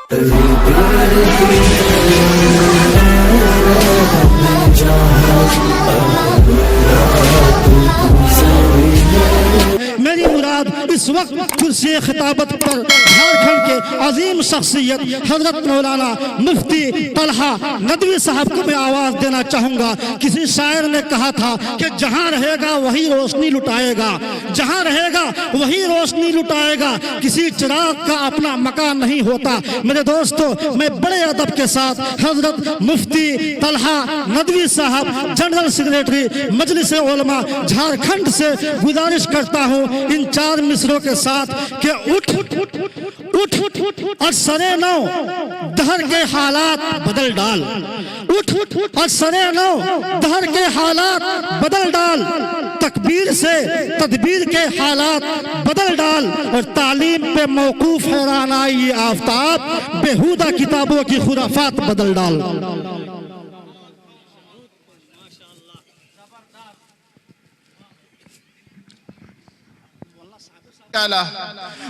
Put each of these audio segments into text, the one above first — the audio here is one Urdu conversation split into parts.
میری مراد اس وقت کرسی خطابت پر جھارکھنڈ کے عظیم شخصیت حضرت مولانا مفتی طلحہ ندوی صاحب کو میں آواز دینا چاہوں گا۔ کسی شاعر نے کہا تھا کہ جہاں رہے گا وہی روشنی لٹائے گا، جہاں رہے گا وہی روشنی لٹائے گا، کسی چراغ کا اپنا مکان نہیں ہوتا۔ میرے دوستو، میں بڑے ادب کے ساتھ حضرت مفتی طلحہ ندوی صاحب جنرل سیکریٹری مجلس علماء جھارکھنڈ سے گزارش کرتا ہوں ان چار مصروں کے ساتھ کہ اٹھ اور سرے نو دہر کے حالات بدل ڈال، اٹھ اور سرے نو دہر کے حالات بدل ڈال، تکبیر سے تدبیر کے حالات بدل ڈال، اور تعلیم پہ موقوف حیران آئی یہ آفتاب، بیہودہ کتابوں کی خرافات بدل ڈال۔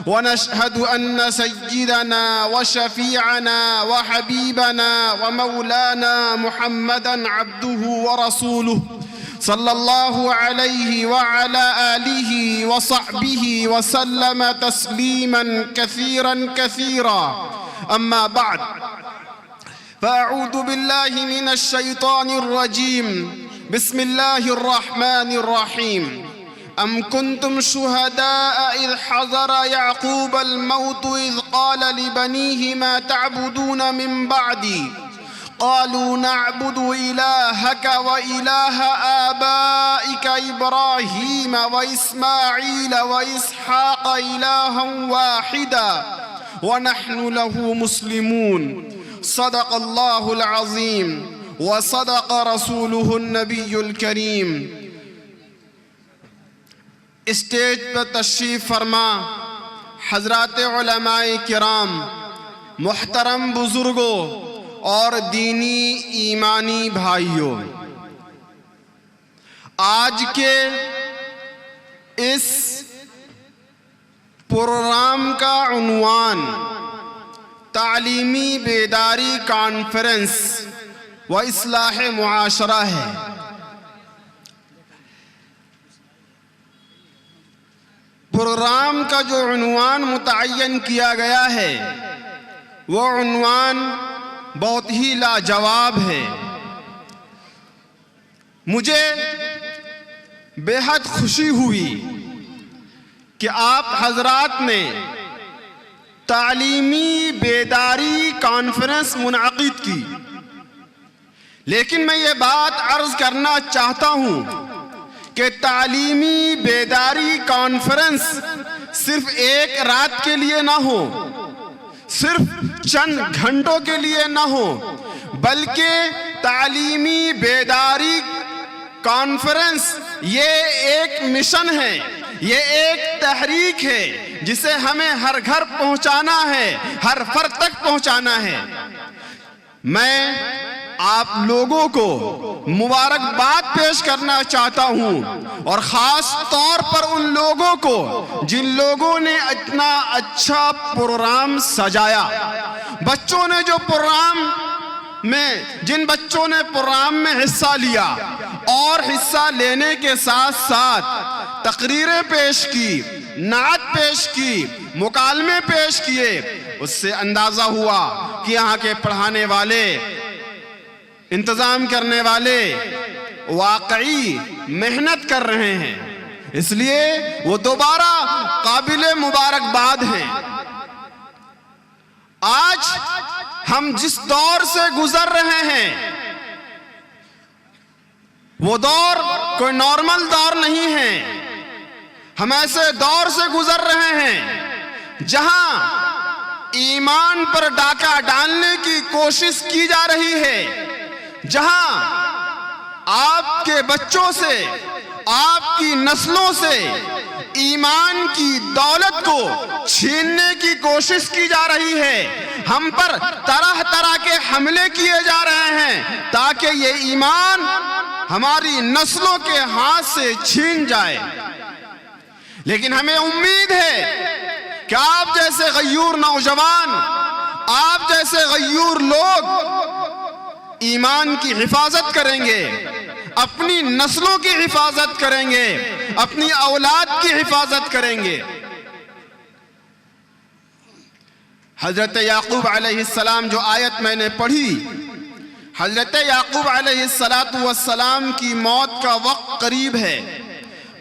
ونشهد أن سيدنا وشفيعنا وحبيبنا ومولانا محمدا عبده ورسوله صلى الله عليه وعلى آله وصحبه وسلم تسليما كثيرا كثيرا. أما بعد، فأعوذ بالله من الشيطان الرجيم. بسم الله الرحمن الرحيم. أم كنتم شهداء إذ حضر يعقوب الموت إذ قال لبنيه ما تعبدون من بعدي قالوا نعبد إلهك وإله آبائك إبراهيم وإسماعيل وإسحاق إلها واحدا ونحن له مسلمون. صدق الله العظيم وصدق رسوله النبي الكريم. اسٹیج پر تشریف فرما حضرات علماء کرام، محترم بزرگوں اور دینی ایمانی بھائیوں، آج کے اس پروگرام کا عنوان تعلیمی بیداری کانفرنس و اصلاح معاشرہ ہے۔ پروگرام کا جو عنوان متعین کیا گیا ہے وہ عنوان بہت ہی لاجواب ہے۔ مجھے بے حد خوشی ہوئی کہ آپ حضرات نے تعلیمی بیداری کانفرنس منعقد کی، لیکن میں یہ بات عرض کرنا چاہتا ہوں کہ تعلیمی بیداری کانفرنس صرف ایک رات کے لیے نہ ہو، صرف چند گھنٹوں کے لیے نہ ہو، بلکہ تعلیمی بیداری کانفرنس یہ ایک مشن ہے، یہ ایک تحریک ہے جسے ہمیں ہر گھر پہنچانا ہے، ہر فرد تک پہنچانا ہے۔ میں آپ لوگوں کو مبارکباد پیش کرنا چاہتا ہوں، اور خاص طور پر ان لوگوں کو جن لوگوں نے اتنا اچھا پروگرام سجایا، بچوں نے جو جن بچوں نے پروگرام میں حصہ لیا اور حصہ لینے کے ساتھ ساتھ تقریریں پیش کی، نعت پیش کی، مکالمے پیش کیے، اس سے اندازہ ہوا کہ یہاں کے پڑھانے والے، انتظام کرنے والے واقعی محنت کر رہے ہیں، اس لیے وہ دوبارہ قابل مبارکباد ہیں۔ آج ہم جس دور سے گزر رہے ہیں وہ دور کوئی نارمل دور نہیں ہے، ہم ایسے دور سے گزر رہے ہیں جہاں ایمان پر ڈاکہ ڈالنے کی کوشش کی جا رہی ہے، جہاں آپ کے بچوں سے، آپ کی نسلوں سے ایمان کی دولت کو چھیننے کی کوشش کی جا رہی ہے، ہم پر طرح طرح کے حملے کیے جا رہے ہیں تاکہ یہ ایمان ہماری نسلوں کے ہاتھ سے چھین جائے۔ لیکن ہمیں امید ہے کہ آپ جیسے غیور نوجوان، آپ ایسے غیور لوگ ایمان کی حفاظت کریں گے، اپنی نسلوں کی حفاظت کریں گے، اپنی اولاد کی حفاظت کریں گے۔ حضرت یعقوب علیہ السلام جو آیت میں نے پڑھی، حضرت یعقوب علیہ السلام کی موت کا وقت قریب ہے،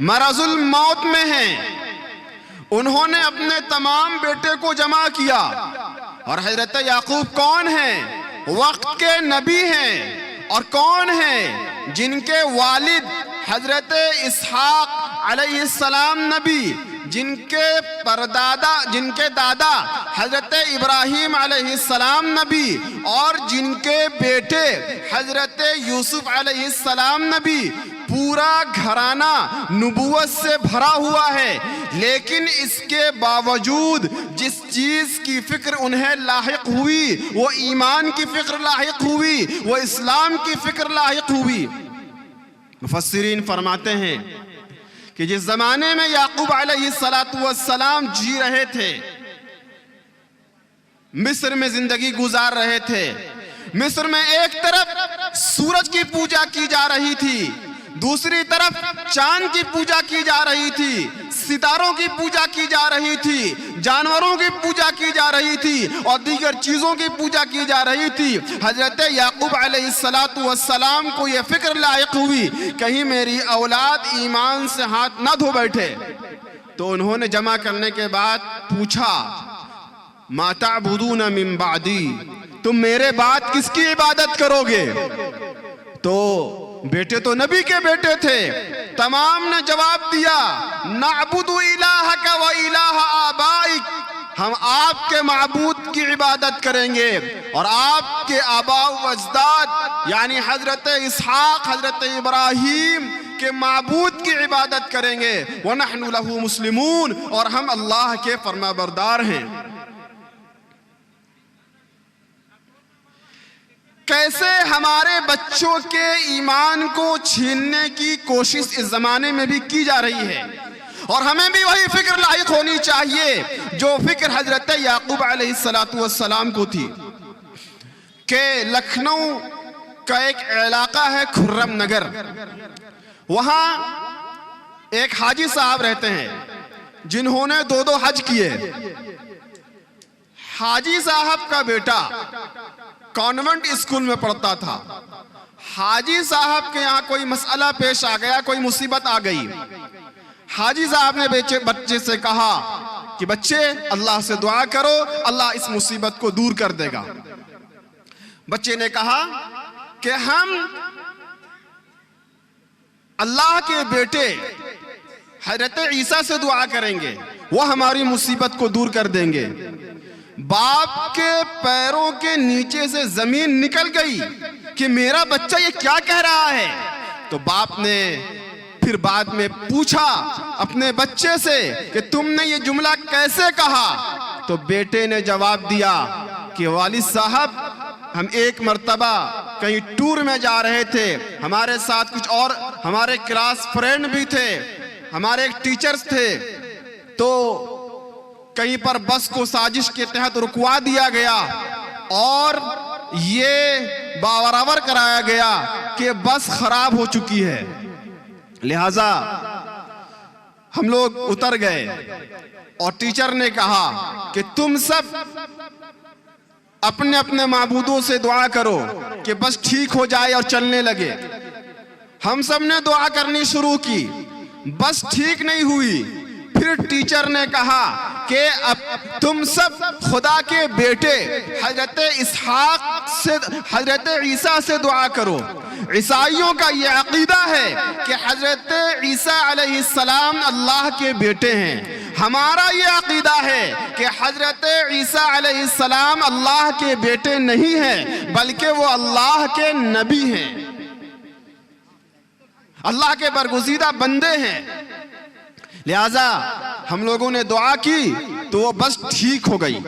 مرض الموت میں ہیں۔ انہوں نے اپنے تمام بیٹے کو جمع کیا، اور حضرت یعقوب کون ہیں؟ وقت کے نبی ہیں، اور کون ہیں؟ جن کے والد حضرت اسحاق علیہ السلام نبی، جن کے دادا حضرت ابراہیم علیہ السلام نبی، اور جن کے بیٹے حضرت یوسف علیہ السلام نبی۔ پورا گھرانہ نبوت سے بھرا ہوا ہے، لیکن اس کے باوجود جس چیز کی فکر انہیں لاحق ہوئی، وہ ایمان کی فکر لاحق ہوئی، وہ اسلام کی فکر لاحق ہوئی۔ مفسرین فرماتے ہیں کہ جس زمانے میں یعقوب علیہ السلام جی رہے تھے، مصر میں زندگی گزار رہے تھے، مصر میں ایک طرف سورج کی پوجا کی جا رہی تھی، دوسری طرف چاند کی پوجا کی جا رہی تھی، ستاروں کی پوجا کی جا رہی تھی، جانوروں کی پوجا کی جا رہی تھی، اور دیگر چیزوں کی پوجا کی جا رہی تھی۔ حضرت یعقوب علیہ السلام کو یہ فکر لاحق ہوئی، کہیں میری اولاد ایمان سے ہاتھ نہ دھو بیٹھے، تو انہوں نے جمع کرنے کے بعد پوچھا، ما تعبدون من بعدی، تم میرے بعد کس کی عبادت کرو گے؟ تو بیٹے تو نبی کے بیٹے تھے، تمام نے جواب دیا، نعبد الہک و الہ آبائک، ہم آپ کے معبود کی عبادت کریں گے، اور آپ کے آباء و اجداد یعنی حضرت اسحاق، حضرت ابراہیم کے معبود کی عبادت کریں گے، وَنَحْنُ لَهُ مُسْلِمُونَ، اور ہم اللہ کے فرما بردار ہیں۔ کیسے ہمارے بچوں کے ایمان کو چھیننے کی کوشش اس زمانے میں بھی کی جا رہی ہے، اور ہمیں بھی وہی فکر لاحق ہونی چاہیے جو فکر حضرت یعقوب علیہ السلام کو تھی۔ کہ لکھنؤ کا ایک علاقہ ہے خرم نگر، وہاں ایک حاجی صاحب رہتے ہیں جنہوں نے 2 حج کیے۔ حاجی صاحب کا بیٹا کانونٹ اسکول میں پڑھتا تھا۔ حاجی صاحب کے یہاں کوئی مسئلہ پیش آ گیا، کوئی مصیبت آ گئی۔ حاجی صاحب نے بچے سے کہا کہ بچے اللہ سے دعا کرو، اللہ اس مصیبت کو دور کر دے گا۔ بچے نے کہا کہ ہم اللہ کے بیٹے حضرت عیسیٰ سے دعا کریں گے، وہ ہماری مصیبت کو دور کر دیں گے۔ باپ کے پیروں کے نیچے سے زمین نکل گئی کہ میرا بچہ یہ کیا کہہ رہا ہے۔ تو باپ نے پھر بعد میں پوچھا اپنے بچے سے کہ تم نے یہ جملہ کیسے کہا؟ تو بیٹے نے جواب دیا کہ والد صاحب، ہم ایک مرتبہ کہیں ٹور میں جا رہے تھے، ہمارے ساتھ کچھ اور ہمارے کلاس فرینڈ بھی تھے، ہمارے ایک ٹیچرز تھے، تو کہیں پر بس کو سازش کے تحت رکوا دیا گیا، اور یہ باور کرایا گیا کہ بس خراب ہو چکی ہے، لہٰذا ہم لوگ اتر گئے، اور ٹیچر نے کہا کہ تم سب اپنے اپنے معبودوں سے دعا کرو کہ بس ٹھیک ہو جائے اور چلنے لگے۔ ہم سب نے دعا کرنی شروع کی، بس ٹھیک نہیں ہوئی۔ پھر ٹیچر نے کہا کہ اب تم سب خدا کے بیٹے حضرت اسحاق سے، حضرت عیسیٰ سے دعا کرو۔ عیسائیوں کا یہ عقیدہ ہے کہ حضرت عیسیٰ علیہ السلام اللہ کے بیٹے ہیں۔ ہمارا یہ عقیدہ ہے کہ حضرت عیسیٰ علیہ السلام اللہ کے بیٹے نہیں ہیں، بلکہ وہ اللہ کے نبی ہیں، اللہ کے برگزیدہ بندے ہیں۔ لہٰذا ہم لوگوں نے دعا کی تو وہ بس ٹھیک ہو گئی۔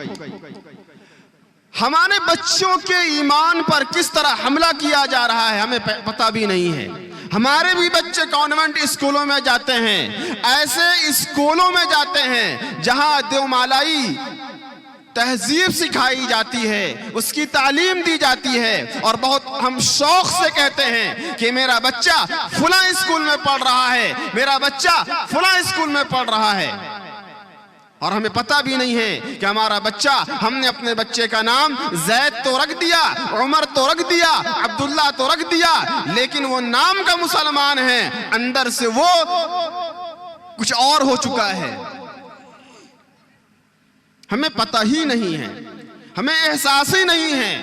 ہمارے بچوں کے ایمان پر کس طرح حملہ کیا جا رہا ہے ہمیں پتہ بھی نہیں ہے۔ ہمارے بھی بچے کانوینٹ اسکولوں میں جاتے ہیں، ایسے اسکولوں میں جاتے ہیں جہاں دیومالائی تہذیب سکھائی جاتی ہے، اس کی تعلیم دی جاتی ہے، اور بہت ہم شوق سے کہتے ہیں کہ میرا بچہ فلاں اسکول میں پڑھ رہا ہے، میرا بچہ فلاں اسکول میں پڑھ رہا ہے، اور ہمیں پتہ بھی نہیں ہے کہ ہمارا بچہ، ہم نے اپنے بچے کا نام زید تو رکھ دیا، عمر تو رکھ دیا، عبداللہ تو رکھ دیا، لیکن وہ نام کا مسلمان ہے، اندر سے وہ کچھ اور ہو چکا ہے۔ ہمیں پتہ ہی نہیں ہے، ہمیں احساس ہی نہیں ہے،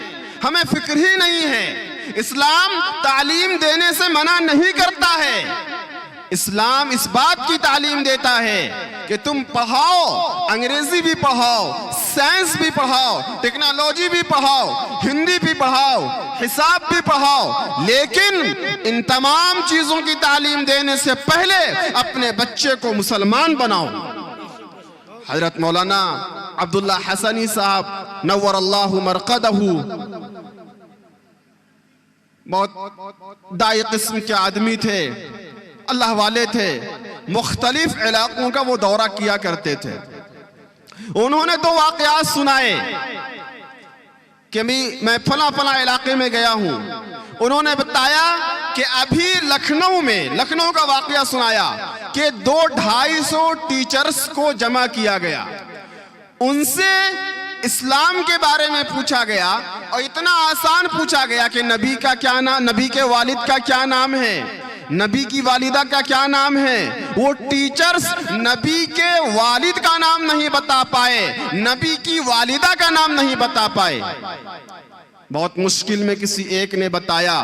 ہمیں فکر ہی نہیں ہے۔ اسلام تعلیم دینے سے منع نہیں کرتا ہے، اسلام اس بات کی تعلیم دیتا ہے کہ تم پڑھاؤ، انگریزی بھی پڑھاؤ، سائنس بھی پڑھاؤ، ٹیکنالوجی بھی پڑھاؤ، ہندی بھی پڑھاؤ، حساب بھی پڑھاؤ، لیکن ان تمام چیزوں کی تعلیم دینے سے پہلے اپنے بچے کو مسلمان بناؤ۔ حضرت مولانا عبداللہ حسنی صاحب نور اللہ مرقدہ بہت دائی قسم کے آدمی تھے، اللہ والے تھے، مختلف علاقوں کا وہ دورہ کیا کرتے تھے۔ انہوں نے 2 واقعات سنائے کہ میں فلاں علاقے میں گیا ہوں۔ انہوں نے بتایا کہ ابھی لکھنؤ کا واقعہ سنایا کہ 200-250 ٹیچرز کو جمع کیا گیا، ان سے اسلام کے بارے میں پوچھا گیا، اور اتنا آسان پوچھا گیا کہ نبی کا کیا نام، نبی کے والد کا کیا نام ہے، نبی کی والدہ کا کیا نام ہے۔ وہ ٹیچرز نبی کے والد کا نام نہیں بتا پائے، نبی کی والدہ کا نام نہیں بتا پائے۔ بہت مشکل میں کسی ایک نے بتایا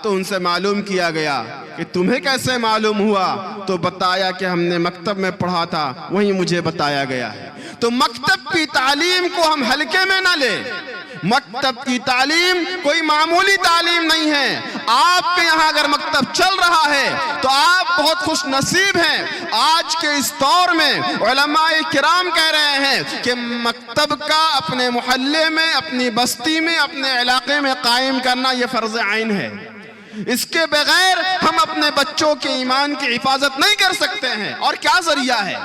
تو ان سے معلوم کیا گیا کہ تمہیں کیسے معلوم ہوا؟ تو بتایا کہ ہم نے مکتب میں پڑھا تھا، وہیں مجھے بتایا گیا ہے۔ تو مکتب کی تعلیم کو ہم ہلکے میں نہ لیں، مکتب کی تعلیم کوئی معمولی تعلیم نہیں ہے۔ آپ کے یہاں اگر مکتب چل رہا ہے تو آپ بہت خوش نصیب ہیں۔ آج کے اس دور میں علماء کرام کہہ رہے ہیں کہ مکتب کا اپنے محلے میں، اپنی بستی میں، اپنے علاقے میں قائم کرنا یہ فرض عین ہے۔ اس کے بغیر ہم اپنے بچوں کے ایمان کی حفاظت نہیں کر سکتے ہیں۔ اور کیا ذریعہ ہے؟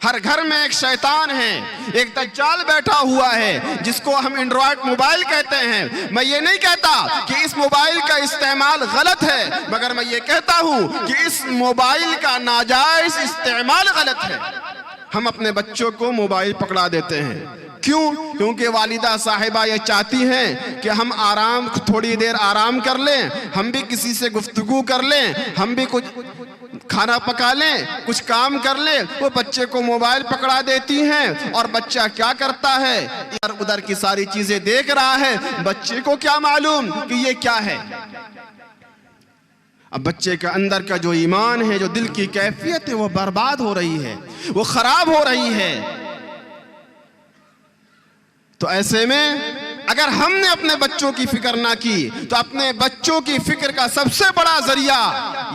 ہر گھر میں ایک شیطان ہے، ایک دجال بیٹھا ہوا ہے جس کو ہم اینڈرائڈ موبائل کہتے ہیں۔ میں یہ نہیں کہتا کہ اس موبائل کا استعمال غلط ہے، مگر میں یہ کہتا ہوں کہ اس موبائل کا ناجائز استعمال غلط ہے۔ ہم اپنے بچوں کو موبائل پکڑا دیتے ہیں، کیوں؟ کیونکہ والدہ صاحبہ یہ چاہتی ہیں کہ ہم تھوڑی دیر آرام کر لیں، ہم بھی کسی سے گفتگو کر لیں، ہم بھی کچھ کھانا پکا لیں، کچھ کام کر لیں۔ وہ بچے کو موبائل پکڑا دیتی ہیں، اور بچہ کیا کرتا ہے؟ ادھر ادھر کی ساری چیزیں دیکھ رہا ہے۔ بچے کو کیا معلوم کہ یہ کیا ہے؟ اب بچے کا اندر کا جو ایمان ہے، جو دل کی کیفیت ہے، وہ برباد ہو رہی ہے، وہ خراب ہو رہی ہے۔ تو ایسے میں اگر ہم نے اپنے بچوں کی فکر نہ کی تو اپنے بچوں کی فکر کا سب سے بڑا ذریعہ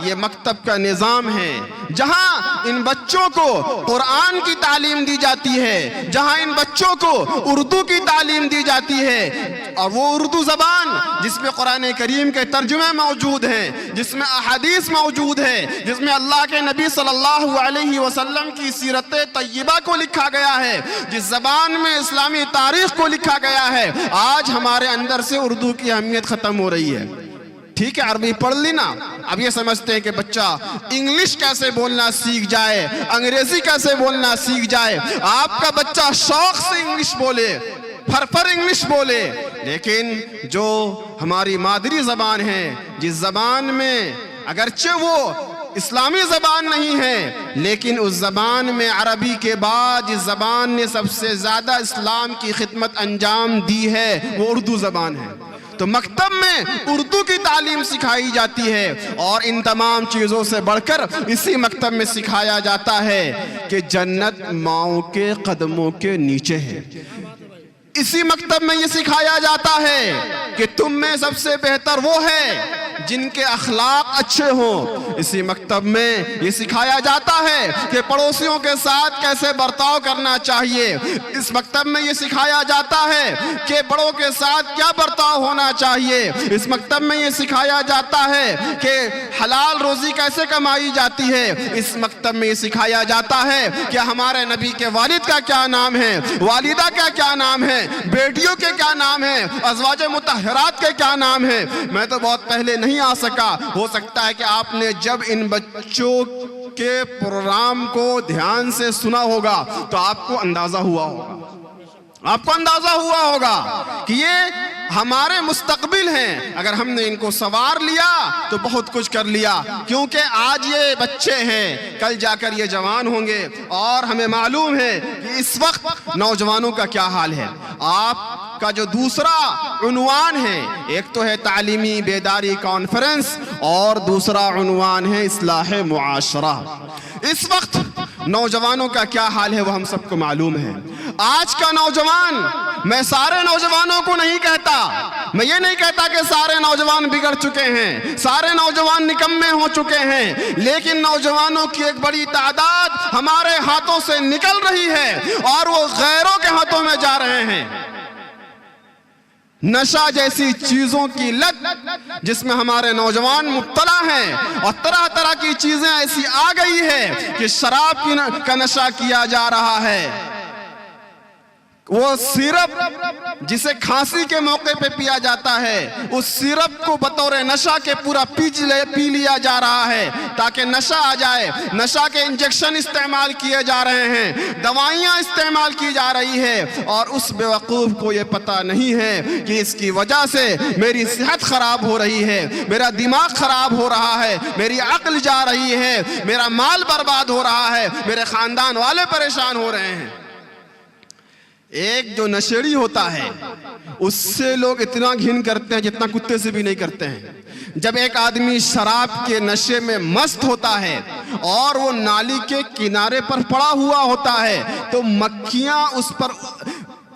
یہ مکتب کا نظام ہے، جہاں ان بچوں کو قرآن کی تعلیم دی جاتی ہے، جہاں ان بچوں کو اردو کی تعلیم دی جاتی ہے، اور وہ اردو زبان جس میں قرآن کریم کے ترجمے موجود ہیں، جس میں احادیث موجود ہے، جس میں اللہ کے نبی صلی اللہ علیہ وسلم کی سیرت طیبہ کو لکھا گیا ہے، جس زبان میں اسلامی تاریخ کو لکھا گیا ہے۔ آج ہمارے اندر سے اردو کی اہمیت ختم ہو رہی ہے۔ ٹھیک ہے، عربی پڑھ لی نا، اب یہ سمجھتے ہیں کہ بچہ انگلش کیسے بولنا سیکھ جائے، انگریزی کیسے بولنا سیکھ جائے۔ آپ کا بچہ شوق سے انگلش بولے، پھر انگلش بولے، لیکن جو ہماری مادری زبان ہے، جس زبان میں اگرچہ وہ اسلامی زبان نہیں ہے، لیکن اس زبان میں عربی کے بعد جس زبان نے سب سے زیادہ اسلام کی خدمت انجام دی ہے وہ اردو زبان ہے۔ تو مکتب میں اردو کی تعلیم سکھائی جاتی ہے، اور ان تمام چیزوں سے بڑھ کر اسی مکتب میں سکھایا جاتا ہے کہ جنت ماؤں کے قدموں کے نیچے ہے۔ اسی مکتب میں یہ سکھایا جاتا ہے کہ تم میں سب سے بہتر وہ ہے جن کے اخلاق اچھے ہوں۔ اسی مکتب میں یہ سکھایا جاتا ہے کہ پڑوسیوں کے ساتھ کیسے برتاؤ کرنا چاہیے۔ اس مکتب میں یہ سکھایا جاتا ہے کہ بڑوں کے ساتھ کیا برتاؤ ہونا چاہیے۔ اس مکتب میں یہ سکھایا جاتا ہے کہ حلال روزی کیسے کمائی جاتی ہے۔ اس مکتب میں یہ سکھایا جاتا ہے کہ ہمارے نبی کے والد کا کیا نام ہے، والدہ کا کیا نام ہے، بیٹیوں کے کیا نام ہے، ازواج مطہرات کے کیا نام ہے۔ میں تو بہت پہلے نہیں آ سکا، ہو سکتا ہے کہ آپ نے جب ان بچوں کے پروگرام کو دھیان سے سنا ہوگا تو آپ کو اندازہ ہوا ہوگا کہ یہ ہمارے مستقبل ہیں۔ اگر ہم نے ان کو سنوار لیا تو بہت کچھ کر لیا، کیونکہ آج یہ بچے ہیں، کل جا کر یہ جوان ہوں گے، اور ہمیں معلوم ہے کہ اس وقت نوجوانوں کا کیا حال ہے۔ آپ کا جو دوسرا عنوان ہے، ایک تو ہے تعلیمی بیداری کانفرنس اور دوسرا عنوان ہے اصلاح معاشرہ۔ اس وقت نوجوانوں کا کیا حال ہے وہ ہم سب کو معلوم ہے۔ آج کا نوجوان، میں سارے نوجوانوں کو نہیں کہتا، میں یہ نہیں کہتا کہ سارے نوجوان بگڑ چکے ہیں، سارے نوجوان نکمے ہو چکے ہیں، لیکن نوجوانوں کی ایک بڑی تعداد ہمارے ہاتھوں سے نکل رہی ہے اور وہ غیروں کے ہاتھوں میں جا رہے ہیں۔ نشہ جیسی چیزوں کی لت جس میں ہمارے نوجوان مبتلا ہیں، اور طرح طرح کی چیزیں ایسی آ گئی ہے کہ شراب کا نشہ کیا جا رہا ہے۔ وہ سیرپ جسے کھانسی کے موقع پہ پیا جاتا ہے، اس سیرپ کو بطور نشہ کے پورا پی لیا جا رہا ہے تاکہ نشہ آ جائے۔ نشہ کے انجیکشن استعمال کیے جا رہے ہیں، دوائیاں استعمال کی جا رہی ہے، اور اس بیوقوف کو یہ پتہ نہیں ہے کہ اس کی وجہ سے میری صحت خراب ہو رہی ہے، میرا دماغ خراب ہو رہا ہے، میری عقل جا رہی ہے، میرا مال برباد ہو رہا ہے، میرے خاندان والے پریشان ہو رہے ہیں۔ ایک جو نشیڑی ہوتا ہے اس سے لوگ اتنا گھن کرتے ہیں جتنا کتے سے بھی نہیں کرتے ہیں۔ جب ایک آدمی شراب کے نشے میں مست ہوتا ہے اور وہ نالی کے کنارے پر پڑا ہوا ہوتا ہے تو مکھیاں اس پر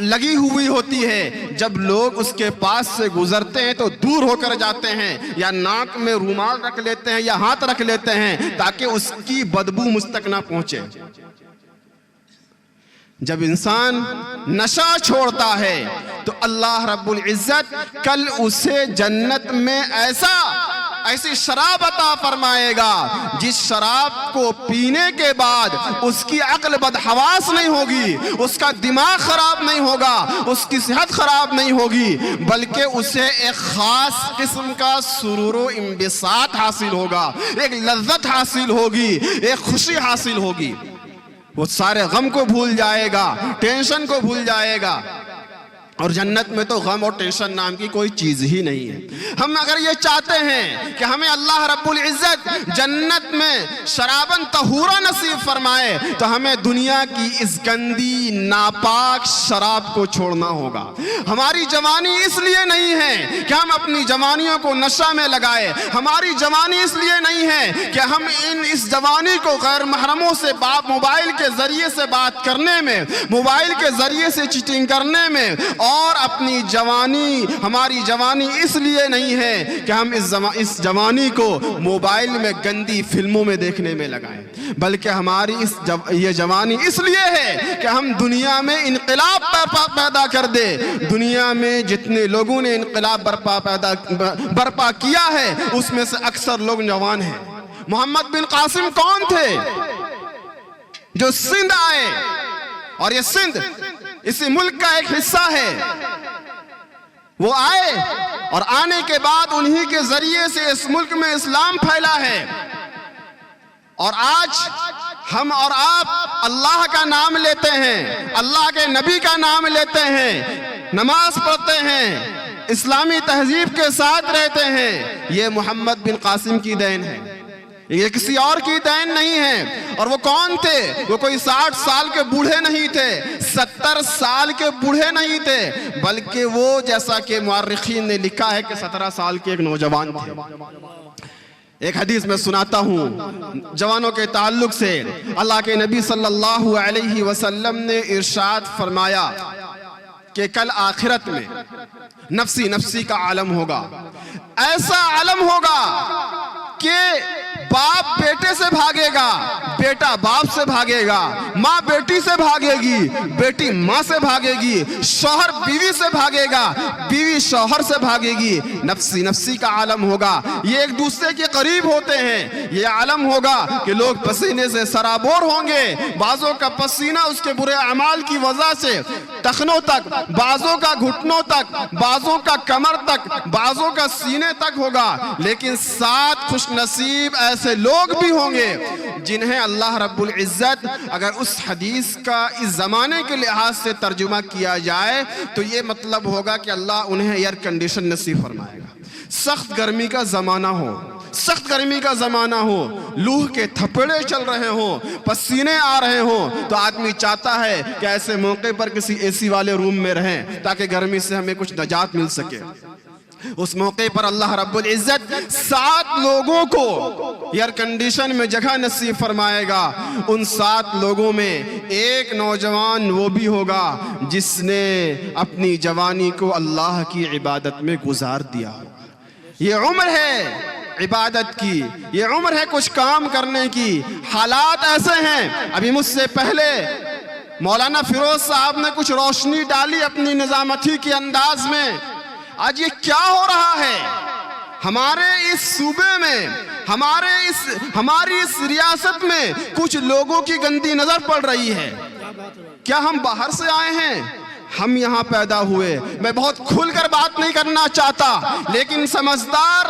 لگی ہوئی ہوتی ہے۔ جب لوگ اس کے پاس سے گزرتے ہیں تو دور ہو کر جاتے ہیں، یا ناک میں رومال رکھ لیتے ہیں یا ہاتھ رکھ لیتے ہیں تاکہ اس کی بدبو مجھ تک نہ پہنچے۔ جب انسان نشہ چھوڑتا ہے تو اللہ رب العزت کل اسے جنت میں ایسی شراب عطا فرمائے گا جس شراب کو پینے کے بعد اس کی عقل بدحواس نہیں ہوگی، اس کا دماغ خراب نہیں ہوگا، اس کی صحت خراب نہیں ہوگی، بلکہ اسے ایک خاص قسم کا سرور و انبساط حاصل ہوگا، ایک لذت حاصل ہوگی، ایک خوشی حاصل ہوگی۔ وہ سارے غم کو بھول جائے گا، ٹینشن کو بھول جائے گا، اور جنت میں تو غم اور ٹینشن نام کی کوئی چیز ہی نہیں ہے۔ ہم اگر یہ چاہتے ہیں کہ ہمیں اللہ رب العزت جنت میں شراباً طہورا نصیب فرمائے تو ہمیں دنیا کی اس گندی ناپاک شراب کو چھوڑنا ہوگا۔ ہماری جوانی اس لیے نہیں ہے کہ ہم اپنی جوانیوں کو نشہ میں لگائے، ہماری جوانی اس لیے نہیں ہے کہ ہم اس جوانی کو غیر محرموں سے موبائل کے ذریعے سے بات کرنے میں، موبائل کے ذریعے سے چیٹنگ کرنے میں، اور اپنی جوانی، ہماری جوانی اس لیے نہیں ہے کہ ہم اس جوانی کو موبائل میں گندی فلموں میں دیکھنے میں لگائیں، بلکہ ہماری یہ جوانی اس لیے ہے کہ ہم دنیا میں انقلاب پیدا کر دے۔ دنیا میں جتنے لوگوں نے انقلاب برپا کیا ہے اس میں سے اکثر لوگ جوان ہیں۔ محمد بن قاسم کون تھے؟ جو سندھ آئے، اور یہ سندھ اسی ملک کا ایک حصہ ہے۔ وہ آئے اور آنے کے بعد انہی کے ذریعے سے اس ملک میں اسلام پھیلا ہے، اور آج ہم اور آپ اللہ کا نام لیتے ہیں، اللہ کے نبی کا نام لیتے ہیں، نماز پڑھتے ہیں، اسلامی تہذیب کے ساتھ رہتے ہیں۔ یہ محمد بن قاسم کی دین ہے، یہ کسی اور کی دین نہیں ہے۔ اور وہ کون تھے؟ وہ کوئی 60 سال کے بوڑھے نہیں تھے، 70 سال کے بوڑھے نہیں تھے، بلکہ وہ جیسا کہ مورخین نے لکھا ہے کہ 17 سال کے ایک نوجوان تھے۔ ایک حدیث میں سناتا ہوں جوانوں کے تعلق سے، اللہ کے نبی صلی اللہ علیہ وسلم نے ارشاد فرمایا کہ کل آخرت میں نفسی نفسی کا عالم ہوگا۔ ایسا علم ہوگا کہ باپ بیٹے سے بھاگے گا، بیٹا باپ سے بھاگے گا، ماں بیٹی سے بھاگے گی، بیٹی ماں سے بھاگے گی، شوہر بیوی سے بھاگے گا، بیوی شوہر سے بھاگے گی۔ نفسی نفسی کا عالم ہوگا، یہ ایک دوسرے کے قریب ہوتے ہیں۔ یہ عالم ہوگا کہ لوگ پسینے سے سرابور ہوں گے، بعضوں کا پسینہ اس کے برے اعمال کی وجہ سے ٹخنوں تک، بعضوں کا گھٹنوں تک، بعضوں کا کمر تک، بعضوں کا سینے تک ہوگا، لیکن 7 خوش نصیب ایسے لوگ بھی ہوں گے جنہیں اللہ رب العزت، اگر اس حدیث کا اس زمانے کے لحاظ سے ترجمہ کیا جائے تو یہ مطلب ہوگا کہ اللہ انہیں ایئر کنڈیشن نصیب فرمائے گا۔ سخت گرمی کا زمانہ ہو، سخت گرمی کا زمانہ ہو، لوہ کے تھپڑے چل رہے ہوں، پسینے آ رہے ہوں، تو آدمی چاہتا ہے کہ ایسے موقع پر کسی اے سی والے روم میں رہیں تاکہ گرمی سے ہمیں کچھ نجات مل سکے۔ اس موقع پر اللہ رب العزت 7 لوگوں کو ایئر کنڈیشن میں جگہ نصیب فرمائے گا۔ ان 7 لوگوں میں ایک نوجوان وہ بھی ہوگا جس نے اپنی جوانی کو اللہ کی عبادت میں گزار دیا۔ یہ عمر ہے عبادت کی، یہ عمر ہے کچھ کام کرنے کی۔ حالات ایسے ہیں، ابھی مجھ سے پہلے مولانا فیروز صاحب نے کچھ روشنی ڈالی اپنی نظامتی کے انداز میں۔ آج یہ کیا ہو رہا ہے ہمارے اس صوبے میں، ہماری اس ریاست میں؟ کچھ لوگوں کی گندی نظر پڑ رہی ہے۔ کیا ہم باہر سے آئے ہیں؟ ہم یہاں پیدا ہوئے۔ میں بہت کھل کر بات نہیں کرنا چاہتا، لیکن سمجھدار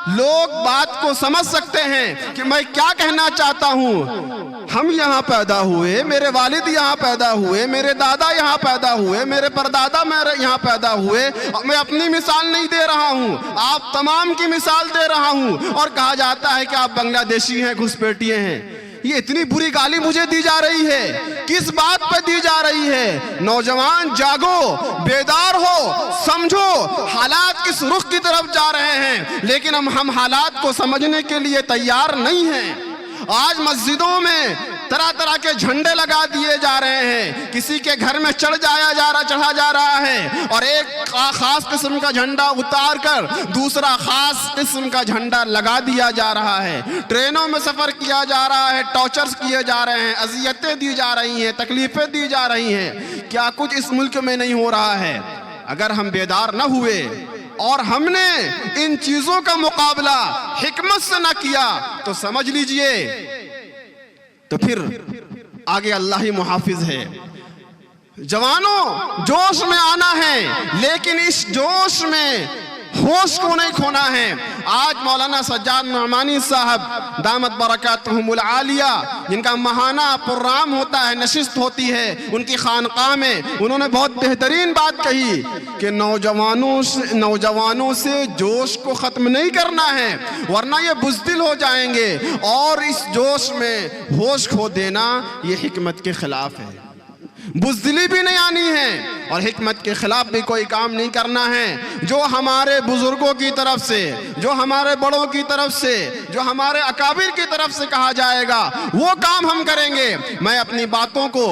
لوگ بات کو سمجھ سکتے ہیں کہ میں کیا کہنا چاہتا ہوں۔ ہم یہاں پیدا ہوئے، میرے والد یہاں پیدا ہوئے، میرے دادا یہاں پیدا ہوئے، میرے پردادا یہاں پیدا ہوئے۔ میں اپنی مثال نہیں دے رہا ہوں، آپ تمام کی مثال دے رہا ہوں۔ اور کہا جاتا ہے کہ آپ بنگلہ دیشی ہیں، گھسپیٹیے ہیں۔ یہ اتنی بری گالی مجھے دی جا رہی ہے، کس بات پہ دی جا رہی ہے؟ نوجوان جاگو، بیدار ہو، سمجھو حالات کس رخ کی طرف جا رہے ہیں، لیکن ہم حالات کو سمجھنے کے لیے تیار نہیں ہیں۔ آج مسجدوں میں طرح طرح کے جھنڈے لگا دیے جا رہے ہیں، کسی کے گھر میں چڑھا جا رہا ہے، اور ایک خاص قسم کا جھنڈا اتار کر دوسرا خاص قسم کا جھنڈا لگا دیا جا رہا ہے۔ ٹرینوں میں سفر کیا جا رہا ہے، ٹارچرز کیے جا رہے ہیں، اذیتیں دی جا رہی ہیں، تکلیفیں دی جا رہی ہیں۔ کیا کچھ اس ملک میں نہیں ہو رہا ہے؟ اگر ہم بیدار نہ ہوئے اور ہم نے ان چیزوں کا مقابلہ حکمت سے نہ کیا تو سمجھ لیجئے تو پھر آگے اللہ ہی محافظ ہے۔ جوانوں، جوش میں آنا ہے، لیکن اس جوش میں ہوش کو نہیں کھونا ہے۔ آج مولانا سجاد نعمانی صاحب دامت برکاتہم العالیہ، جن کا ماہانہ پروگرام ہوتا ہے، نشست ہوتی ہے ان کی خانقاہ میں، انہوں نے بہت بہترین بات کہی کہ نوجوانوں سے جوش کو ختم نہیں کرنا ہے، ورنہ یہ بزدل ہو جائیں گے، اور اس جوش میں ہوش کھو دینا یہ حکمت کے خلاف ہے۔ بزدلی بھی نہیں آنی ہے اور حکمت کے خلاف بھی کوئی کام نہیں کرنا ہے۔ جو ہمارے بزرگوں کی طرف سے، جو ہمارے بڑوں کی طرف سے، جو ہمارے اکابر کی طرف سے کہا جائے گا وہ کام ہم کریں گے۔ میں اپنی باتوں کو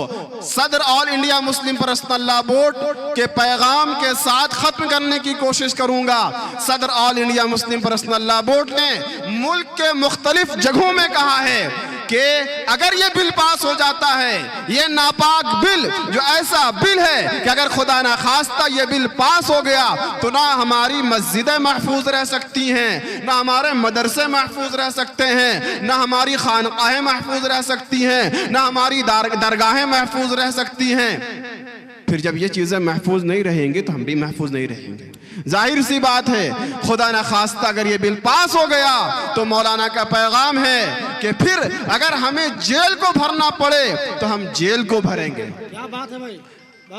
صدر all India Muslim personal law board کے پیغام کے ساتھ ختم کرنے کی کوشش کروں گا۔ صدر all India Muslim personal law board نے ملک کے مختلف جگہوں میں کہا ہے کہ اگر یہ بل پاس ہو جاتا ہے، یہ ناپاک بل، جو ایسا بل ہے کہ اگر خدا نہ خواستہ یہ بل پاس ہو گیا تو نہ ہماری مسجدیں محفوظ رہ سکتی ہیں، نہ ہمارے مدرسے محفوظ رہ سکتے ہیں، نہ ہماری خانقاہیں محفوظ رہ سکتی ہیں، نہ ہماری درگاہیں محفوظ رہ سکتی ہیں۔ پھر جب یہ چیزیں محفوظ نہیں رہیں گی تو ہم بھی محفوظ نہیں رہیں گے۔ ظاہر سی بات ہے، خدا نہ خواستہ اگر یہ بل پاس ہو گیا تو مولانا کا پیغام ہے کہ پھر اگر ہمیں جیل کو بھرنا پڑے تو ہم جیل کو بھریں گے۔ کیا بات ہے بھائی؟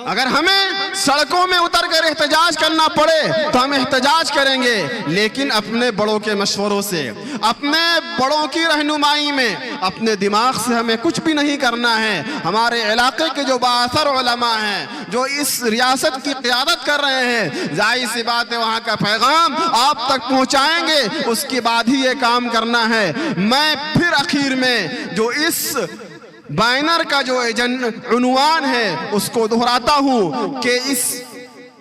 اگر ہمیں سڑکوں میں اتر کر احتجاج کرنا پڑے تو ہم احتجاج کریں گے، لیکن اپنے بڑوں کے مشوروں سے، اپنے بڑوں کی رہنمائی میں، اپنے دماغ سے ہمیں کچھ بھی نہیں کرنا ہے۔ ہمارے علاقے کے جو بااثر علماء ہیں، جو اس ریاست کی قیادت کر رہے ہیں، ظاہر سی بات ہے وہاں کا پیغام آپ تک پہنچائیں گے، اس کے بعد ہی یہ کام کرنا ہے۔ میں پھر اخیر میں جو اس بینر کا جو عنوان ہے اس کو دہراتا ہوں کہ اس